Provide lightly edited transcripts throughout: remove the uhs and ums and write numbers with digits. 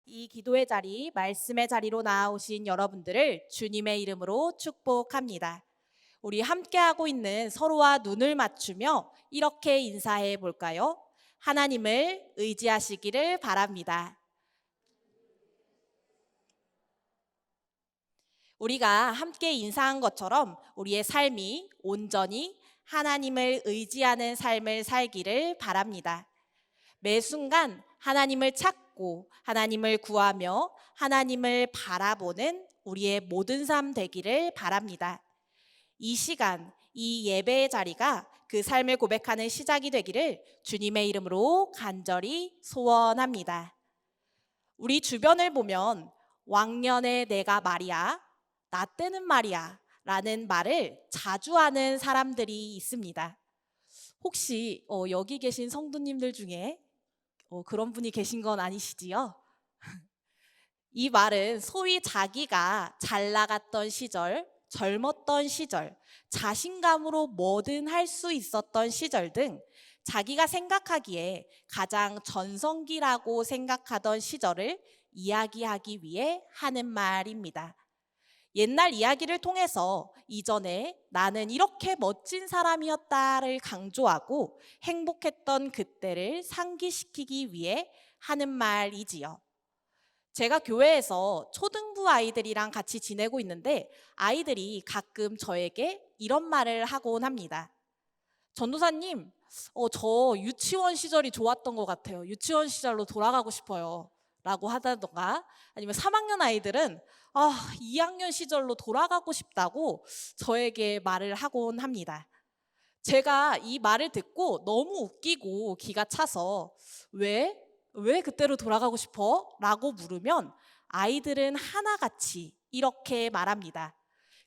이 기도의 자리, 말씀의 자리로 나아오신 여러분들을 주님의 이름으로 축복합니다. 우리 함께하고 있는 서로와 눈을 맞추며 이렇게 인사해 볼까요? 하나님을 의지하시기를 바랍니다. 우리가 함께 인사한 것처럼 우리의 삶이 온전히 하나님을 의지하는 삶을 살기를 바랍니다. 매 순간 하나님을 찾고 하나님을 구하며 하나님을 바라보는 우리의 모든 삶 되기를 바랍니다. 이 시간, 이 예배의 자리가 그 삶을 고백하는 시작이 되기를 주님의 이름으로 간절히 소원합니다. 우리 주변을 보면 왕년에 내가 말이야, 나 때는 말이야 라는 말을 자주 하는 사람들이 있습니다. 혹시 여기 계신 성도님들 중에 그런 분이 계신 건 아니시지요? 이 말은 소위 자기가 잘 나갔던 시절, 젊었던 시절, 자신감으로 뭐든 할 수 있었던 시절 등 자기가 생각하기에 가장 전성기라고 생각하던 시절을 이야기하기 위해 하는 말입니다. 옛날 이야기를 통해서 이전에 나는 이렇게 멋진 사람이었다를 강조하고 행복했던 그때를 상기시키기 위해 하는 말이지요. 제가 교회에서 초등부 아이들이랑 같이 지내고 있는데 아이들이 가끔 저에게 이런 말을 하곤 합니다. 전도사님, 저 유치원 시절이 좋았던 것 같아요. 유치원 시절로 돌아가고 싶어요. 라고 하다던가 아니면 3학년 아이들은 2학년 시절로 돌아가고 싶다고 저에게 말을 하곤 합니다. 제가 이 말을 듣고 너무 웃기고 기가 차서 왜 그때로 돌아가고 싶어? 라고 물으면 아이들은 하나같이 이렇게 말합니다.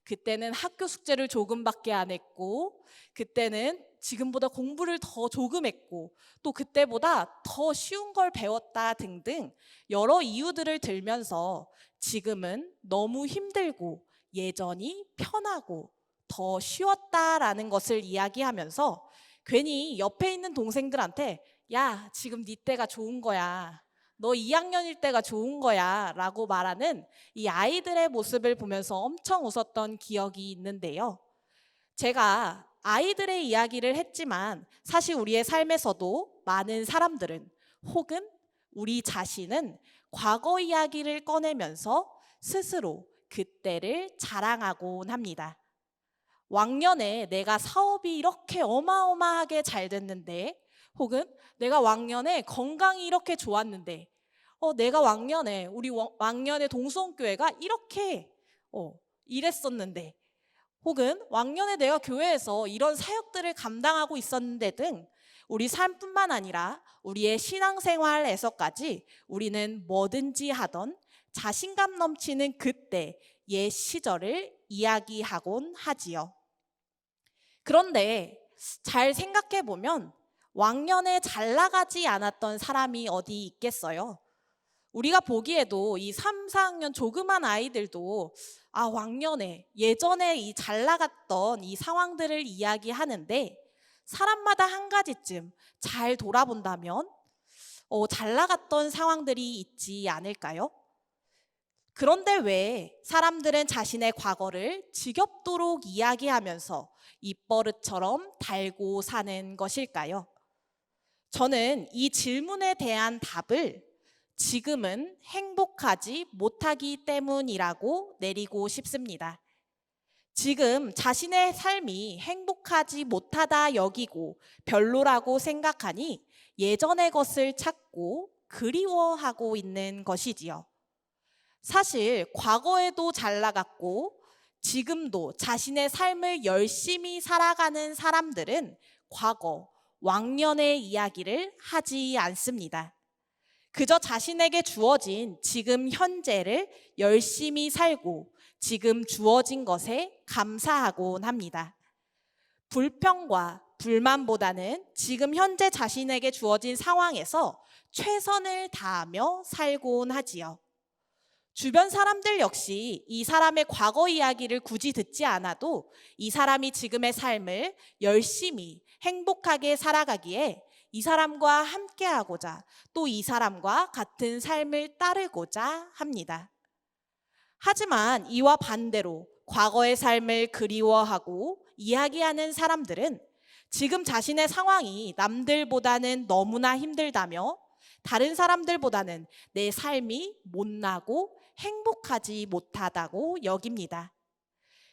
그때는 학교 숙제를 조금밖에 안 했고, 그때는 지금보다 공부를 더 조금 했고, 또 그때보다 더 쉬운 걸 배웠다 등등 여러 이유들을 들면서 지금은 너무 힘들고 예전이 편하고 더 쉬웠다라는 것을 이야기하면서 괜히 옆에 있는 동생들한테 야, 지금 네 때가 좋은 거야. 너 2학년일 때가 좋은 거야. 라고 말하는 이 아이들의 모습을 보면서 엄청 웃었던 기억이 있는데요. 제가 아이들의 이야기를 했지만 사실 우리의 삶에서도 많은 사람들은 혹은 우리 자신은 과거 이야기를 꺼내면서 스스로 그때를 자랑하곤 합니다. 왕년에 내가 사업이 이렇게 어마어마하게 잘 됐는데 혹은 내가 왕년에 건강이 이렇게 좋았는데 내가 왕년에 우리 왕년에 동수원교회가 이렇게 이랬었는데 혹은 왕년에 내가 교회에서 이런 사역들을 감당하고 있었는데 등 우리 삶뿐만 아니라 우리의 신앙생활에서까지 우리는 뭐든지 하던 자신감 넘치는 그때 옛 시절을 이야기하곤 하지요. 그런데 잘 생각해 보면 왕년에 잘 나가지 않았던 사람이 어디 있겠어요? 우리가 보기에도 이 3, 4학년 조그만 아이들도 왕년에 예전에 이 잘 나갔던 이 상황들을 이야기하는데 사람마다 한 가지쯤 잘 돌아본다면 잘 나갔던 상황들이 있지 않을까요? 그런데 왜 사람들은 자신의 과거를 지겹도록 이야기하면서 입버릇처럼 달고 사는 것일까요? 저는 이 질문에 대한 답을 지금은 행복하지 못하기 때문이라고 내리고 싶습니다. 지금 자신의 삶이 행복하지 못하다 여기고 별로라고 생각하니 예전의 것을 찾고 그리워하고 있는 것이지요. 사실 과거에도 잘 나갔고 지금도 자신의 삶을 열심히 살아가는 사람들은 과거, 왕년의 이야기를 하지 않습니다. 그저 자신에게 주어진 지금 현재를 열심히 살고 지금 주어진 것에 감사하곤 합니다. 불평과 불만보다는 지금 현재 자신에게 주어진 상황에서 최선을 다하며 살곤 하지요. 주변 사람들 역시 이 사람의 과거 이야기를 굳이 듣지 않아도 이 사람이 지금의 삶을 열심히 행복하게 살아가기에 이 사람과 함께하고자 또 이 사람과 같은 삶을 따르고자 합니다. 하지만 이와 반대로 과거의 삶을 그리워하고 이야기하는 사람들은 지금 자신의 상황이 남들보다는 너무나 힘들다며 다른 사람들보다는 내 삶이 못나고 행복하지 못하다고 여깁니다.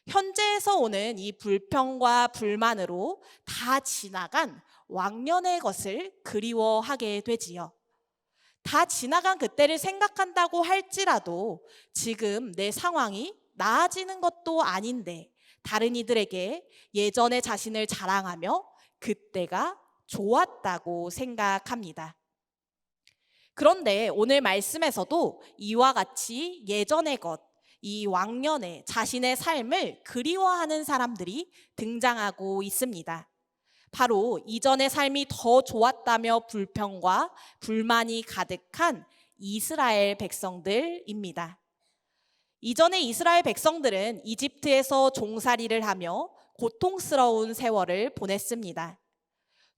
현재에서 오는 이 불평과 불만으로 다 지나간 왕년의 것을 그리워하게 되지요. 다 지나간 그때를 생각한다고 할지라도 지금 내 상황이 나아지는 것도 아닌데 다른 이들에게 예전의 자신을 자랑하며 그때가 좋았다고 생각합니다. 그런데 오늘 말씀에서도 이와 같이 예전의 것, 이 왕년의 자신의 삶을 그리워하는 사람들이 등장하고 있습니다. 바로 이전의 삶이 더 좋았다며 불평과 불만이 가득한 이스라엘 백성들입니다. 이전의 이스라엘 백성들은 이집트에서 종살이를 하며 고통스러운 세월을 보냈습니다.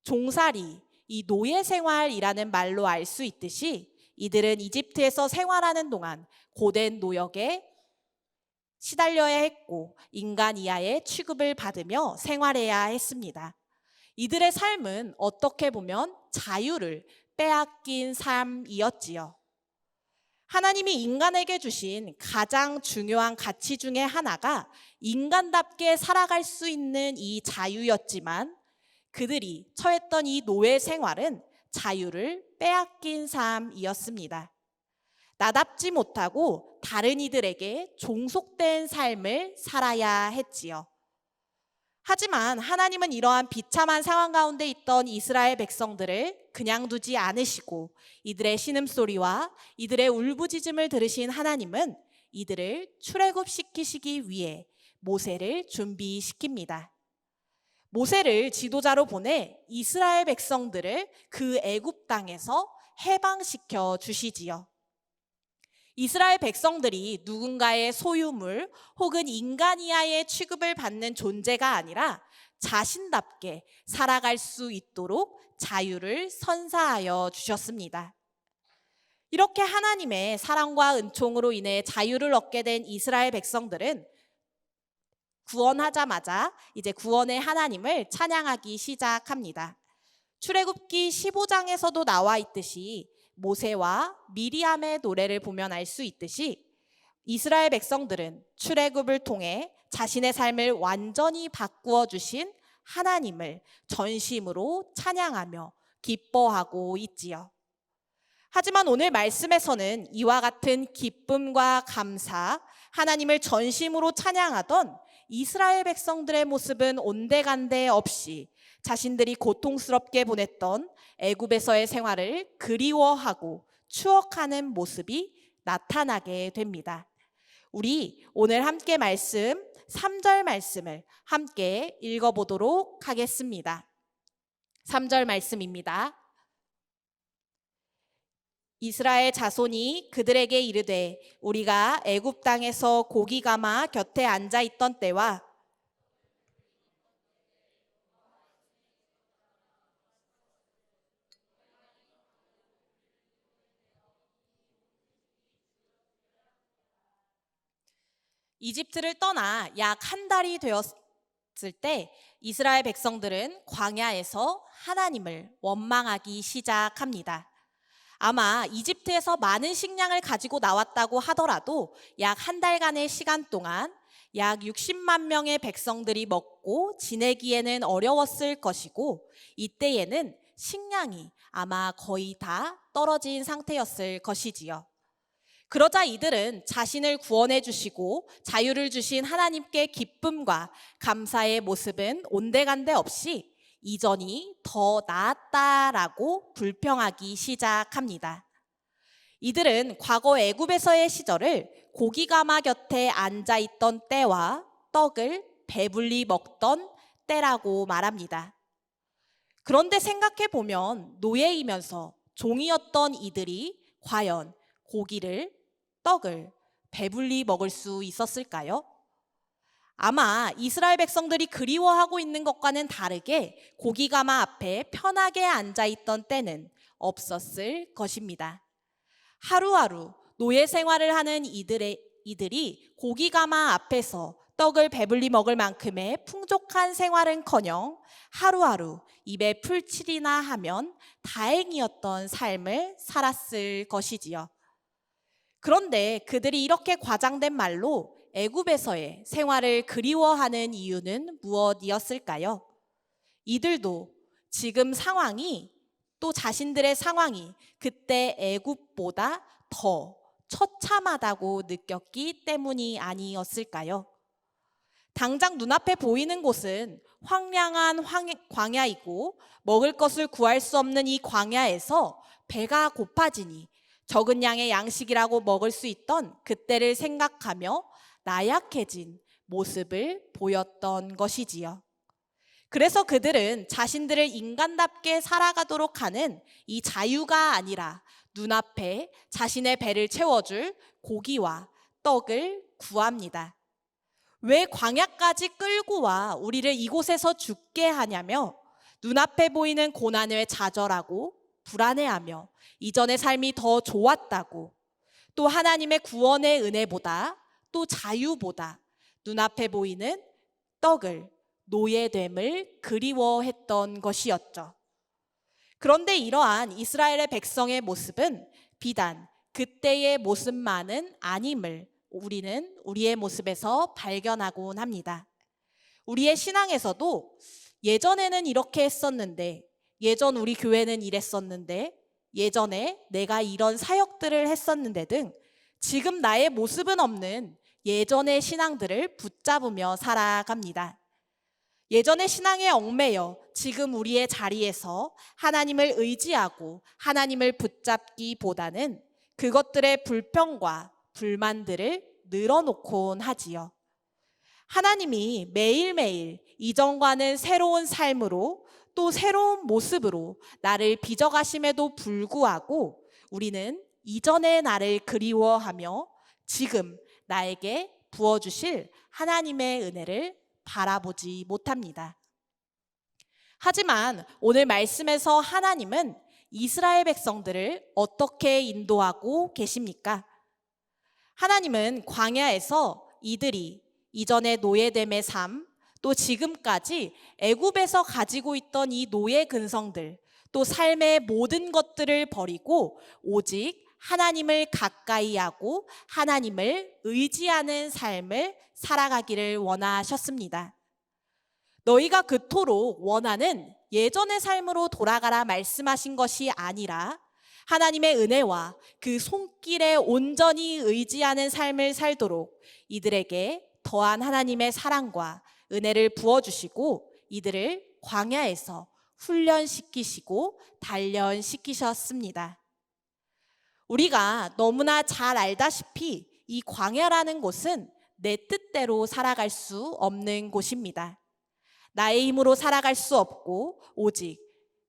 종살이, 이 노예 생활이라는 말로 알 수 있듯이 이들은 이집트에서 생활하는 동안 고된 노역에 시달려야 했고 인간 이하의 취급을 받으며 생활해야 했습니다. 이들의 삶은 어떻게 보면 자유를 빼앗긴 삶이었지요. 하나님이 인간에게 주신 가장 중요한 가치 중에 하나가 인간답게 살아갈 수 있는 이 자유였지만 그들이 처했던 이 노예 생활은 자유를 빼앗긴 삶이었습니다. 나답지 못하고 다른 이들에게 종속된 삶을 살아야 했지요. 하지만 하나님은 이러한 비참한 상황 가운데 있던 이스라엘 백성들을 그냥 두지 않으시고 이들의 신음소리와 이들의 울부짖음을 들으신 하나님은 이들을 출애굽시키시기 위해 모세를 준비시킵니다. 모세를 지도자로 보내 이스라엘 백성들을 그 애굽 땅에서 해방시켜 주시지요. 이스라엘 백성들이 누군가의 소유물 혹은 인간 이하의 취급을 받는 존재가 아니라 자신답게 살아갈 수 있도록 자유를 선사하여 주셨습니다. 이렇게 하나님의 사랑과 은총으로 인해 자유를 얻게 된 이스라엘 백성들은 구원하자마자 이제 구원의 하나님을 찬양하기 시작합니다. 출애굽기 15장에서도 나와 있듯이 모세와 미리암의 노래를 보면 알 수 있듯이 이스라엘 백성들은 출애굽을 통해 자신의 삶을 완전히 바꾸어 주신 하나님을 전심으로 찬양하며 기뻐하고 있지요. 하지만 오늘 말씀에서는 이와 같은 기쁨과 감사, 하나님을 전심으로 찬양하던 이스라엘 백성들의 모습은 온데간데 없이 자신들이 고통스럽게 보냈던 애굽에서의 생활을 그리워하고 추억하는 모습이 나타나게 됩니다. 우리 오늘 함께 3절 말씀을 함께 읽어보도록 하겠습니다. 3절 말씀입니다. 이스라엘 자손이 그들에게 이르되 우리가 애굽 땅에서 고기 감아 곁에 앉아 있던 때와 이집트를 떠나 약 한 달이 되었을 때 이스라엘 백성들은 광야에서 하나님을 원망하기 시작합니다. 아마 이집트에서 많은 식량을 가지고 나왔다고 하더라도 약 한 달간의 시간 동안 약 60만 명의 백성들이 먹고 지내기에는 어려웠을 것이고 이때에는 식량이 아마 거의 다 떨어진 상태였을 것이지요. 그러자 이들은 자신을 구원해 주시고 자유를 주신 하나님께 기쁨과 감사의 모습은 온데간데 없이 이전이 더 나았다라고 불평하기 시작합니다. 이들은 과거 애굽에서의 시절을 고기 가마 곁에 앉아 있던 때와 떡을 배불리 먹던 때라고 말합니다. 그런데 생각해 보면 노예이면서 종이었던 이들이 과연 고기를 떡을 배불리 먹을 수 있었을까요? 아마 이스라엘 백성들이 그리워하고 있는 것과는 다르게 고기가마 앞에 편하게 앉아 있던 때는 없었을 것입니다. 하루하루 노예 생활을 하는 이들이 고기가마 앞에서 떡을 배불리 먹을 만큼의 풍족한 생활은커녕 하루하루 입에 풀칠이나 하면 다행이었던 삶을 살았을 것이지요. 그런데 그들이 이렇게 과장된 말로 애굽에서의 생활을 그리워하는 이유는 무엇이었을까요? 이들도 지금 상황이, 또 자신들의 상황이 그때 애굽보다 더 처참하다고 느꼈기 때문이 아니었을까요? 당장 눈앞에 보이는 곳은 황량한 광야이고 먹을 것을 구할 수 없는 이 광야에서 배가 고파지니 적은 양의 양식이라고 먹을 수 있던 그때를 생각하며 나약해진 모습을 보였던 것이지요. 그래서 그들은 자신들을 인간답게 살아가도록 하는 이 자유가 아니라 눈앞에 자신의 배를 채워줄 고기와 떡을 구합니다. 왜 광야까지 끌고 와 우리를 이곳에서 죽게 하냐며 눈앞에 보이는 고난을 좌절하고 불안해하며 이전의 삶이 더 좋았다고, 또 하나님의 구원의 은혜보다, 또 자유보다 눈앞에 보이는 떡을, 노예됨을 그리워했던 것이었죠. 그런데 이러한 이스라엘의 백성의 모습은 비단 그때의 모습만은 아님을 우리는 우리의 모습에서 발견하곤 합니다. 우리의 신앙에서도 예전에는 이렇게 했었는데, 예전 우리 교회는 이랬었는데, 예전에 내가 이런 사역들을 했었는데 등 지금 나의 모습은 없는 예전의 신앙들을 붙잡으며 살아갑니다. 예전의 신앙에 얽매여 지금 우리의 자리에서 하나님을 의지하고 하나님을 붙잡기보다는 그것들의 불평과 불만들을 늘어놓곤 하지요. 하나님이 매일매일 이전과는 새로운 삶으로, 또 새로운 모습으로 나를 빚어가심에도 불구하고 우리는 이전의 나를 그리워하며 지금 나에게 부어주실 하나님의 은혜를 바라보지 못합니다. 하지만 오늘 말씀에서 하나님은 이스라엘 백성들을 어떻게 인도하고 계십니까? 하나님은 광야에서 이들이 이전의 노예됨의 삶, 또 지금까지 애굽에서 가지고 있던 이 노예 근성들, 또 삶의 모든 것들을 버리고 오직 하나님을 가까이 하고 하나님을 의지하는 삶을 살아가기를 원하셨습니다. 너희가 그토록 원하는 예전의 삶으로 돌아가라 말씀하신 것이 아니라 하나님의 은혜와 그 손길에 온전히 의지하는 삶을 살도록 이들에게 더한 하나님의 사랑과 은혜를 부어주시고 이들을 광야에서 훈련시키시고 단련시키셨습니다. 우리가 너무나 잘 알다시피 이 광야라는 곳은 내 뜻대로 살아갈 수 없는 곳입니다. 나의 힘으로 살아갈 수 없고 오직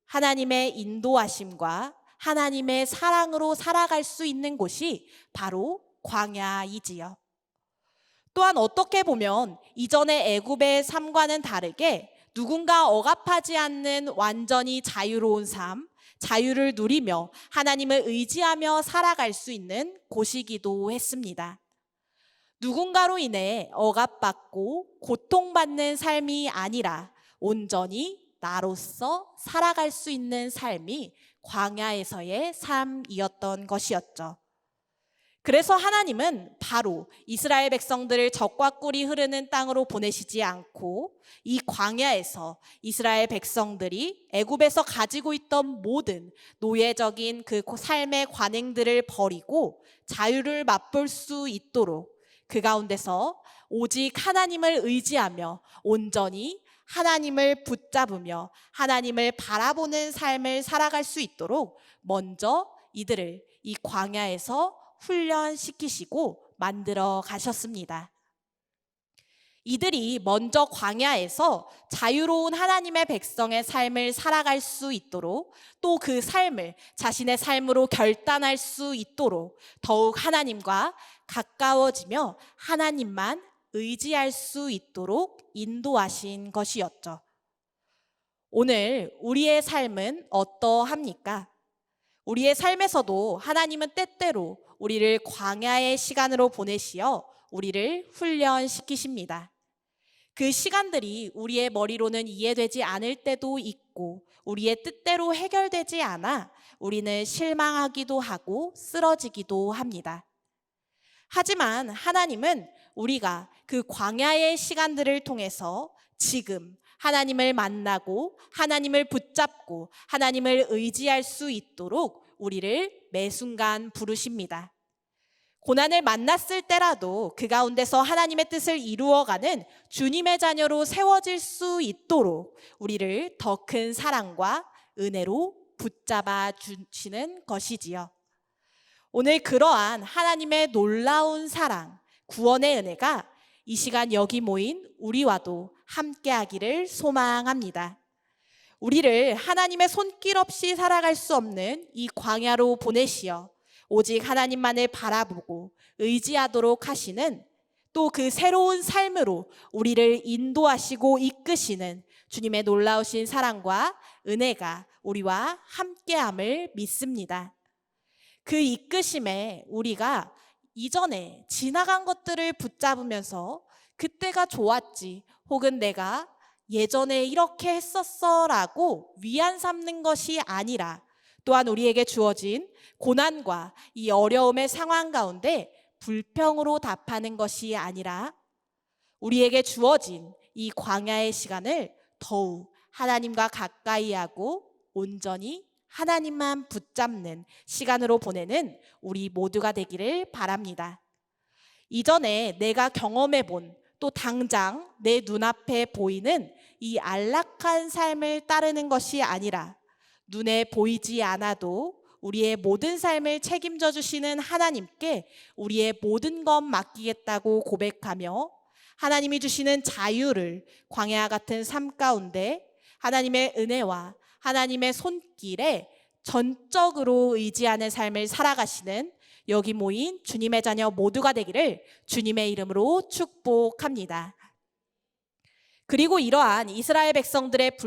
하나님의 인도하심과 하나님의 사랑으로 살아갈 수 있는 곳이 바로 광야이지요. 또한 어떻게 보면 이전의 애굽의 삶과는 다르게 누군가 억압하지 않는 완전히 자유로운 삶, 자유를 누리며 하나님을 의지하며 살아갈 수 있는 곳이기도 했습니다. 누군가로 인해 억압받고 고통받는 삶이 아니라 온전히 나로서 살아갈 수 있는 삶이 광야에서의 삶이었던 것이었죠. 그래서 하나님은 바로 이스라엘 백성들을 적과 꿀이 흐르는 땅으로 보내시지 않고 이 광야에서 이스라엘 백성들이 애굽에서 가지고 있던 모든 노예적인 그 삶의 관행들을 버리고 자유를 맛볼 수 있도록 그 가운데서 오직 하나님을 의지하며 온전히 하나님을 붙잡으며 하나님을 바라보는 삶을 살아갈 수 있도록 먼저 이들을 이 광야에서 훈련시키시고 만들어 가셨습니다. 이들이 먼저 광야에서 자유로운 하나님의 백성의 삶을 살아갈 수 있도록 또 그 삶을 자신의 삶으로 결단할 수 있도록 더욱 하나님과 가까워지며 하나님만 의지할 수 있도록 인도하신 것이었죠. 오늘 우리의 삶은 어떠합니까? 우리의 삶에서도 하나님은 때때로 우리를 광야의 시간으로 보내시어 우리를 훈련시키십니다. 그 시간들이 우리의 머리로는 이해되지 않을 때도 있고 우리의 뜻대로 해결되지 않아 우리는 실망하기도 하고 쓰러지기도 합니다. 하지만 하나님은 우리가 그 광야의 시간들을 통해서 지금 하나님을 만나고 하나님을 붙잡고 하나님을 의지할 수 있도록 우리를 매 순간 부르십니다. 고난을 만났을 때라도 그 가운데서 하나님의 뜻을 이루어가는 주님의 자녀로 세워질 수 있도록 우리를 더 큰 사랑과 은혜로 붙잡아 주시는 것이지요. 오늘 그러한 하나님의 놀라운 사랑, 구원의 은혜가 이 시간 여기 모인 우리와도 함께하기를 소망합니다. 우리를 하나님의 손길 없이 살아갈 수 없는 이 광야로 보내시어 오직 하나님만을 바라보고 의지하도록 하시는, 또 그 새로운 삶으로 우리를 인도하시고 이끄시는 주님의 놀라우신 사랑과 은혜가 우리와 함께함을 믿습니다. 그 이끄심에 우리가 이전에 지나간 것들을 붙잡으면서 그때가 좋았지, 혹은 내가 예전에 이렇게 했었어 라고 위안 삼는 것이 아니라, 또한 우리에게 주어진 고난과 이 어려움의 상황 가운데 불평으로 답하는 것이 아니라 우리에게 주어진 이 광야의 시간을 더욱 하나님과 가까이 하고 온전히 하나님만 붙잡는 시간으로 보내는 우리 모두가 되기를 바랍니다. 이전에 내가 경험해 본, 또 당장 내 눈앞에 보이는 이 안락한 삶을 따르는 것이 아니라 눈에 보이지 않아도 우리의 모든 삶을 책임져 주시는 하나님께 우리의 모든 것 맡기겠다고 고백하며 하나님이 주시는 자유를 광야 같은 삶 가운데 하나님의 은혜와 하나님의 손길에 전적으로 의지하는 삶을 살아가시는 여기 모인 주님의 자녀 모두가 되기를 주님의 이름으로 축복합니다. 그리고 이러한 이스라엘 백성들의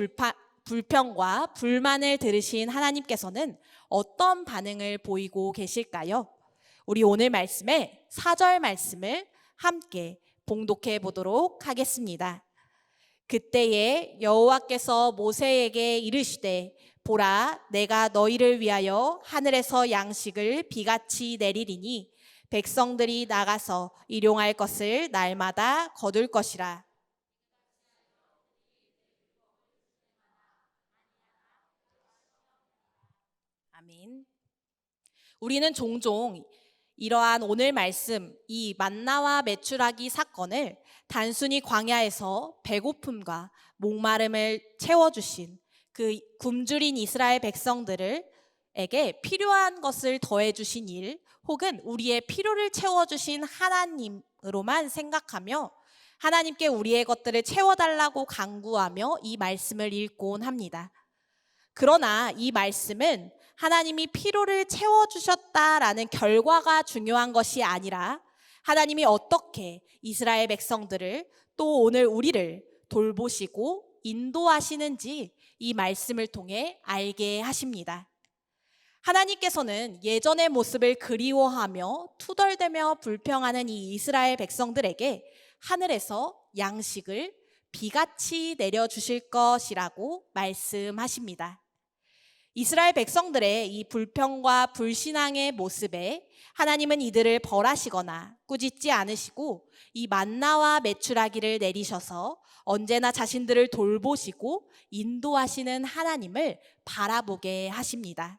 불평과 불만을 들으신 하나님께서는 어떤 반응을 보이고 계실까요? 우리 오늘 말씀의 4절 말씀을 함께 봉독해 보도록 하겠습니다. 그때에 여호와께서 모세에게 이르시되 보라, 내가 너희를 위하여 하늘에서 양식을 비같이 내리리니 백성들이 나가서 일용할 것을 날마다 거둘 것이라. 아멘. 우리는 종종 이러한 오늘 말씀, 이 만나와 메추라기 사건을 단순히 광야에서 배고픔과 목마름을 채워주신 그 굶주린 이스라엘 백성들에게 필요한 것을 더해주신 일, 혹은 우리의 필요를 채워주신 하나님으로만 생각하며 하나님께 우리의 것들을 채워달라고 간구하며 이 말씀을 읽곤 합니다. 그러나 이 말씀은 하나님이 필요를 채워주셨다라는 결과가 중요한 것이 아니라 하나님이 어떻게 이스라엘 백성들을, 또 오늘 우리를 돌보시고 인도하시는지 이 말씀을 통해 알게 하십니다. 하나님께서는 예전의 모습을 그리워하며 투덜대며 불평하는 이 이스라엘 백성들에게 하늘에서 양식을 비같이 내려주실 것이라고 말씀하십니다. 이스라엘 백성들의 이 불평과 불신앙의 모습에 하나님은 이들을 벌하시거나 꾸짖지 않으시고 이 만나와 메추라기를 내리셔서 언제나 자신들을 돌보시고 인도하시는 하나님을 바라보게 하십니다.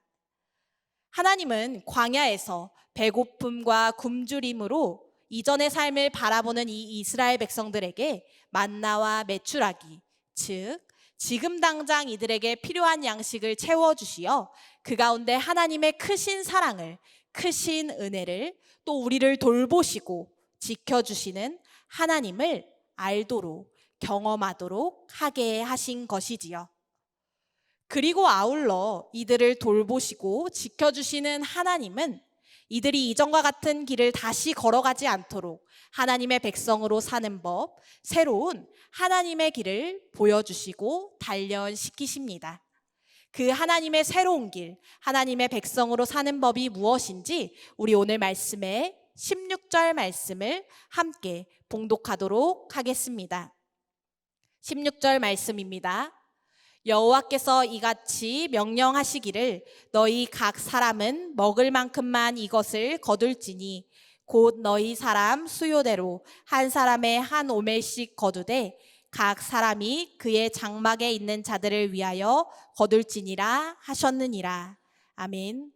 하나님은 광야에서 배고픔과 굶주림으로 이전의 삶을 바라보는 이 이스라엘 백성들에게 만나와 메추라기, 즉 지금 당장 이들에게 필요한 양식을 채워주시어 그 가운데 하나님의 크신 사랑을, 크신 은혜를, 또 우리를 돌보시고 지켜주시는 하나님을 알도록, 경험하도록 하게 하신 것이지요. 그리고 아울러 이들을 돌보시고 지켜주시는 하나님은 이들이 이전과 같은 길을 다시 걸어가지 않도록 하나님의 백성으로 사는 법, 새로운 하나님의 길을 보여주시고 단련시키십니다. 그 하나님의 새로운 길, 하나님의 백성으로 사는 법이 무엇인지 우리 오늘 말씀의 16절 말씀을 함께 봉독하도록 하겠습니다. 16절 말씀입니다. 여호와께서 이같이 명령하시기를 너희 각 사람은 먹을 만큼만 이것을 거둘지니 곧 너희 사람 수요대로 한 사람의 한 오멜씩 거두되 각 사람이 그의 장막에 있는 자들을 위하여 거둘지니라 하셨느니라. 아멘.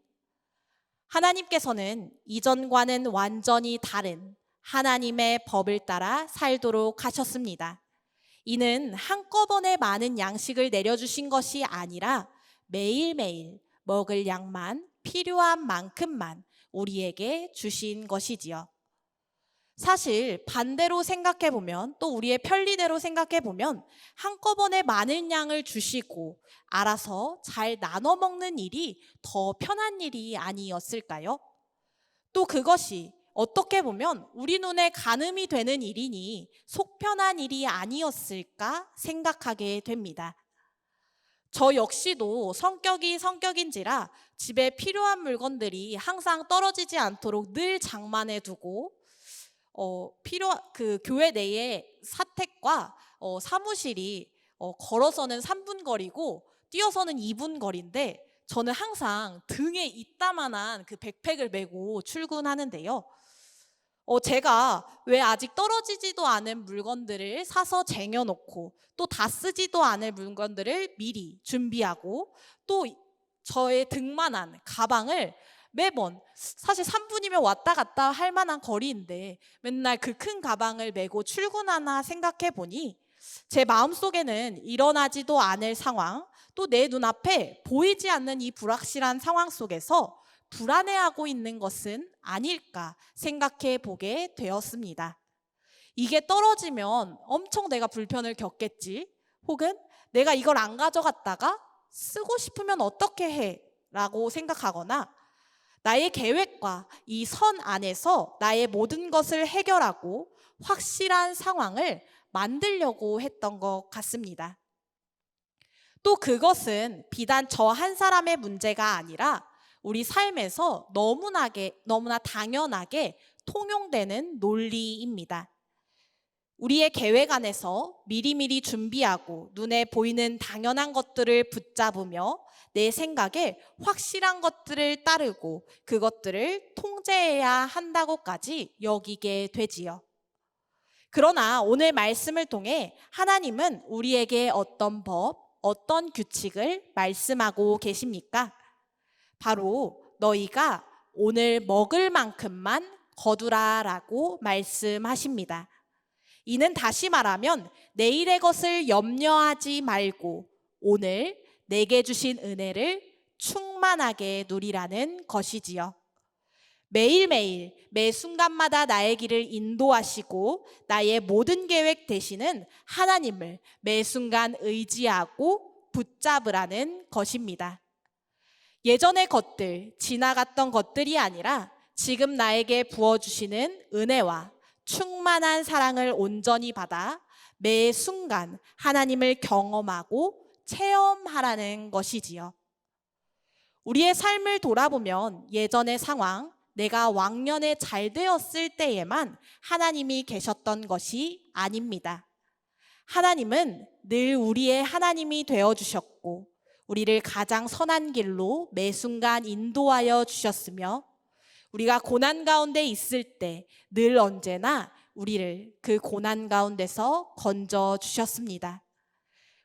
하나님께서는 이전과는 완전히 다른 하나님의 법을 따라 살도록 하셨습니다. 이는 한꺼번에 많은 양식을 내려주신 것이 아니라 매일매일 먹을 양만 필요한 만큼만 우리에게 주신 것이지요. 사실 반대로 생각해보면, 또 우리의 편리대로 생각해보면 한꺼번에 많은 양을 주시고 알아서 잘 나눠 먹는 일이 더 편한 일이 아니었을까요? 또 그것이 어떻게 보면 우리 눈에 가늠이 되는 일이니 속 편한 일이 아니었을까 생각하게 됩니다. 저 역시도 성격인지라 집에 필요한 물건들이 항상 떨어지지 않도록 늘 장만해 두고 그 교회 내에 사택과 사무실이 걸어서는 3분 거리고 뛰어서는 2분 거리인데 저는 항상 등에 이따만한 그 백팩을 메고 출근하는데요. 제가 왜 아직 떨어지지도 않은 물건들을 사서 쟁여놓고 또 다 쓰지도 않을 물건들을 미리 준비하고 또 저의 등만한 가방을 매번, 사실 3분이면 왔다 갔다 할 만한 거리인데 맨날 그 큰 가방을 메고 출근하나 생각해 보니 제 마음속에는 일어나지도 않을 상황, 또 내 눈앞에 보이지 않는 이 불확실한 상황 속에서 불안해하고 있는 것은 아닐까 생각해 보게 되었습니다. 이게 떨어지면 엄청 내가 불편을 겪겠지, 혹은 내가 이걸 안 가져갔다가 쓰고 싶으면 어떻게 해? 라고 생각하거나 나의 계획과 이 선 안에서 나의 모든 것을 해결하고 확실한 상황을 만들려고 했던 것 같습니다. 또 그것은 비단 저 한 사람의 문제가 아니라 우리 삶에서 너무나 당연하게 통용되는 논리입니다. 우리의 계획 안에서 미리미리 준비하고 눈에 보이는 당연한 것들을 붙잡으며 내 생각에 확실한 것들을 따르고 그것들을 통제해야 한다고까지 여기게 되지요. 그러나 오늘 말씀을 통해 하나님은 우리에게 어떤 법, 어떤 규칙을 말씀하고 계십니까? 바로 너희가 오늘 먹을 만큼만 거두라라고 말씀하십니다. 이는 다시 말하면 내일의 것을 염려하지 말고 오늘 내게 주신 은혜를 충만하게 누리라는 것이지요. 매일매일 매 순간마다 나의 길을 인도하시고 나의 모든 계획 되시는 하나님을 매 순간 의지하고 붙잡으라는 것입니다. 예전의 것들, 지나갔던 것들이 아니라 지금 나에게 부어주시는 은혜와 충만한 사랑을 온전히 받아 매 순간 하나님을 경험하고 체험하라는 것이지요. 우리의 삶을 돌아보면 예전의 상황, 내가 왕년에 잘 되었을 때에만 하나님이 계셨던 것이 아닙니다. 하나님은 늘 우리의 하나님이 되어주셨고 우리를 가장 선한 길로 매 순간 인도하여 주셨으며 우리가 고난 가운데 있을 때 늘 언제나 우리를 그 고난 가운데서 건져 주셨습니다.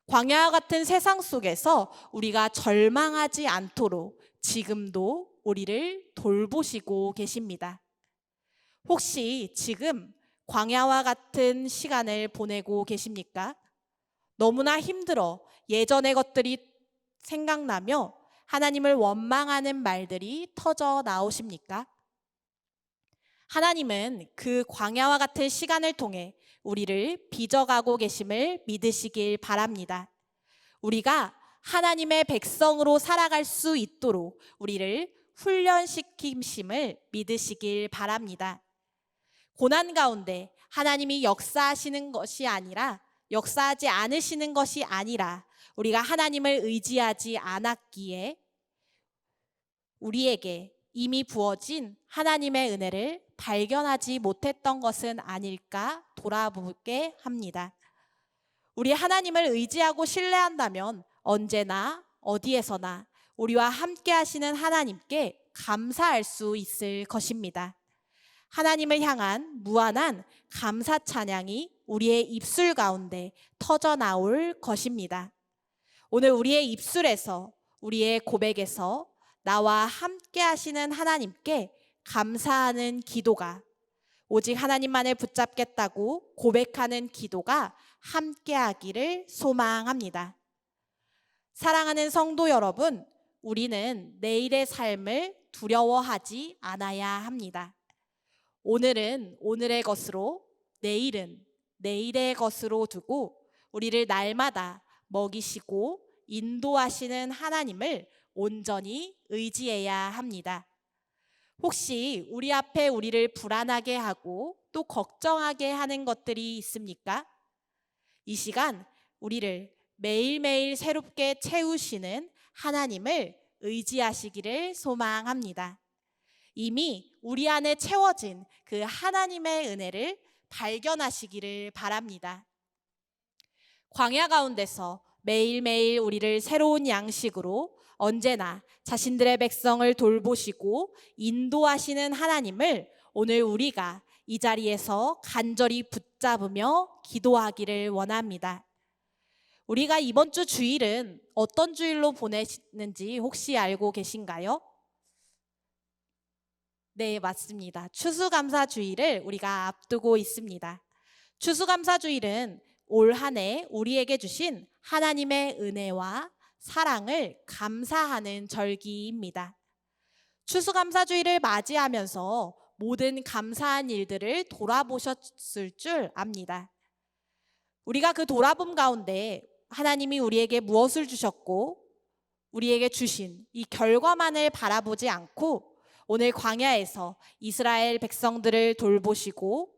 광야와 같은 세상 속에서 우리가 절망하지 않도록 지금도 우리를 돌보시고 계십니다. 혹시 지금 광야와 같은 시간을 보내고 계십니까? 너무나 힘들어 예전의 것들이 생각나며 하나님을 원망하는 말들이 터져 나오십니까? 하나님은 그 광야와 같은 시간을 통해 우리를 빚어가고 계심을 믿으시길 바랍니다. 우리가 하나님의 백성으로 살아갈 수 있도록 우리를 훈련시키심을 믿으시길 바랍니다. 고난 가운데 하나님이 역사하지 않으시는 것이 아니라 우리가 하나님을 의지하지 않았기에 우리에게 이미 부어진 하나님의 은혜를 발견하지 못했던 것은 아닐까 돌아보게 합니다. 우리 하나님을 의지하고 신뢰한다면 언제나 어디에서나 우리와 함께 하시는 하나님께 감사할 수 있을 것입니다. 하나님을 향한 무한한 감사 찬양이 우리의 입술 가운데 터져 나올 것입니다. 오늘 우리의 입술에서, 우리의 고백에서 나와 함께 하시는 하나님께 감사하는 기도가, 오직 하나님만을 붙잡겠다고 고백하는 기도가 함께 하기를 소망합니다. 사랑하는 성도 여러분, 우리는 내일의 삶을 두려워하지 않아야 합니다. 오늘은 오늘의 것으로, 내일은 내일의 것으로 두고 우리를 날마다 먹이시고 인도하시는 하나님을 온전히 의지해야 합니다. 혹시 우리 앞에 우리를 불안하게 하고 또 걱정하게 하는 것들이 있습니까? 이 시간 우리를 매일매일 새롭게 채우시는 하나님을 의지하시기를 소망합니다. 이미 우리 안에 채워진 그 하나님의 은혜를 발견하시기를 바랍니다. 광야 가운데서 매일매일 우리를 새로운 양식으로 언제나 자신들의 백성을 돌보시고 인도하시는 하나님을 오늘 우리가 이 자리에서 간절히 붙잡으며 기도하기를 원합니다. 우리가 이번 주 주일은 어떤 주일로 보내는지 혹시 알고 계신가요? 네, 맞습니다. 추수감사 주일을 우리가 앞두고 있습니다. 추수감사 주일은 올 한 해 우리에게 주신 하나님의 은혜와 사랑을 감사하는 절기입니다. 추수감사 주일을 맞이하면서 모든 감사한 일들을 돌아보셨을 줄 압니다. 우리가 그 돌아봄 가운데 하나님이 우리에게 무엇을 주셨고 우리에게 주신 이 결과만을 바라보지 않고 오늘 광야에서 이스라엘 백성들을 돌보시고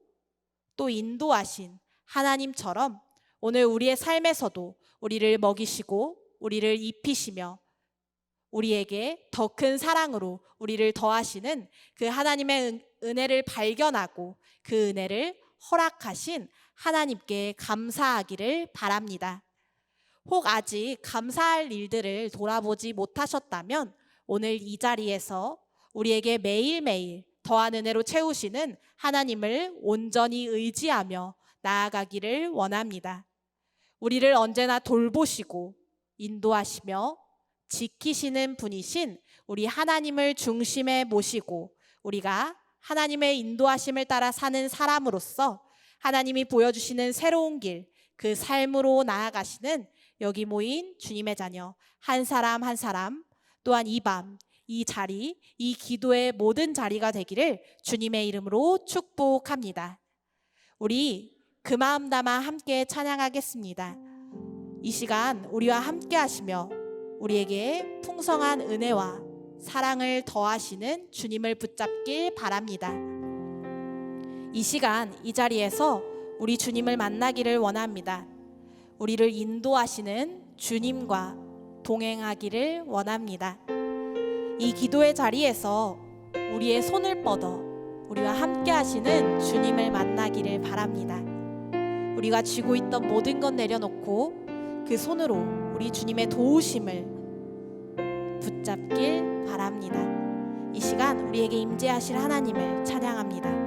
또 인도하신 하나님처럼 오늘 우리의 삶에서도 우리를 먹이시고 우리를 입히시며 우리에게 더 큰 사랑으로 우리를 더하시는 그 하나님의 은혜를 발견하고 그 은혜를 허락하신 하나님께 감사하기를 바랍니다. 혹 아직 감사할 일들을 돌아보지 못하셨다면 오늘 이 자리에서 우리에게 매일매일 더한 은혜로 채우시는 하나님을 온전히 의지하며 나아가기를 원합니다. 우리를 언제나 돌보시고 인도하시며 지키시는 분이신 우리 하나님을 중심에 모시고 우리가 하나님의 인도하심을 따라 사는 사람으로서 하나님이 보여주시는 새로운 길, 그 삶으로 나아가시는 여기 모인 주님의 자녀 한 사람 한 사람 또한 이 밤, 이 자리, 이 기도의 모든 자리가 되기를 주님의 이름으로 축복합니다. 우리 그 마음 담아 함께 찬양하겠습니다. 이 시간 우리와 함께 하시며 우리에게 풍성한 은혜와 사랑을 더하시는 주님을 붙잡길 바랍니다. 이 시간 이 자리에서 우리 주님을 만나기를 원합니다. 우리를 인도하시는 주님과 동행하기를 원합니다. 이 기도의 자리에서 우리의 손을 뻗어 우리와 함께 하시는 주님을 만나기를 바랍니다. 우리가 쥐고 있던 모든 것 내려놓고 그 손으로 우리 주님의 도우심을 붙잡길 바랍니다. 이 시간 우리에게 임재하실 하나님을 찬양합니다.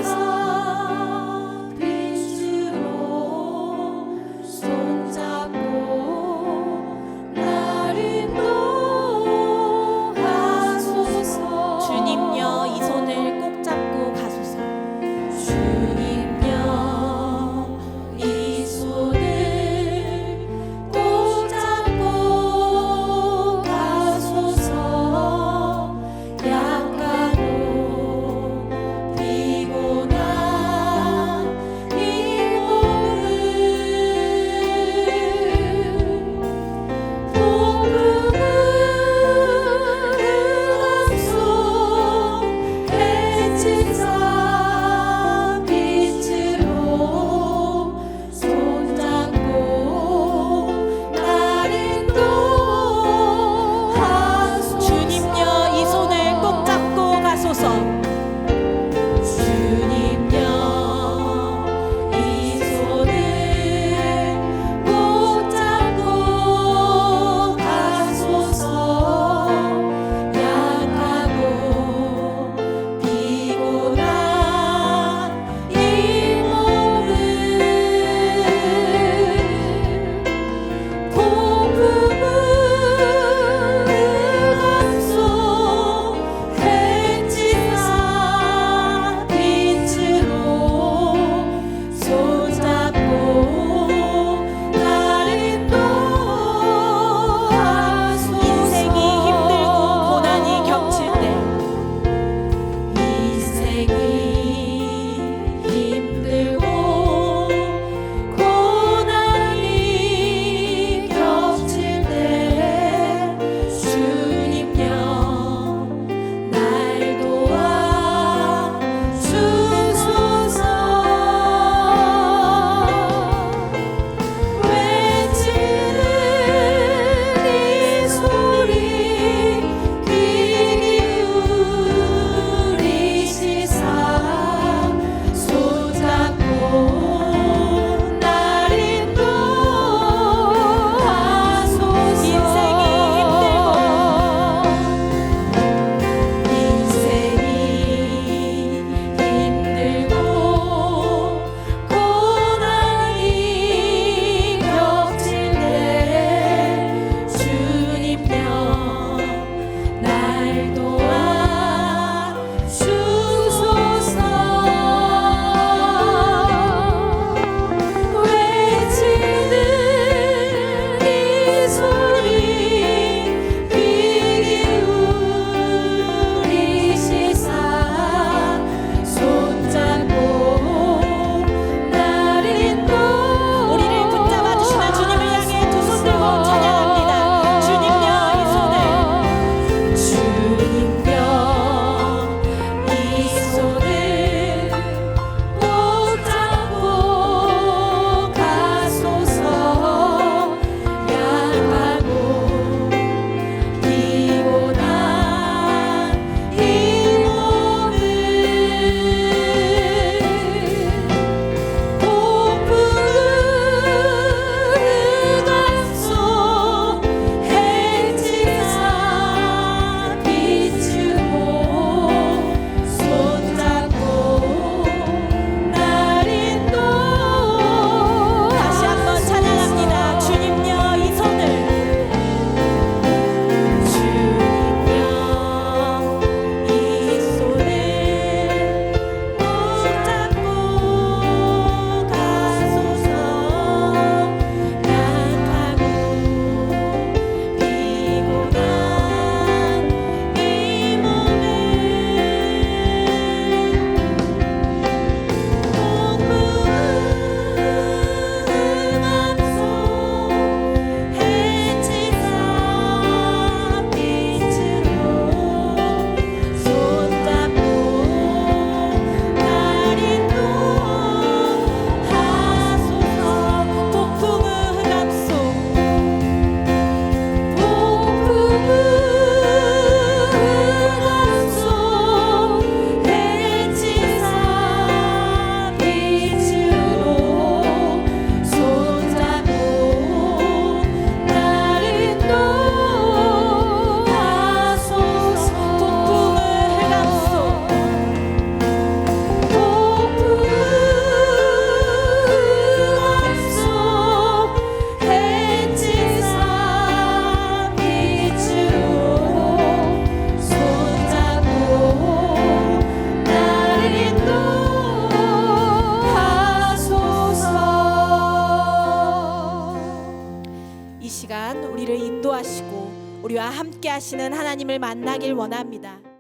주 함께 하시는 하나님을 만나길 원합니다.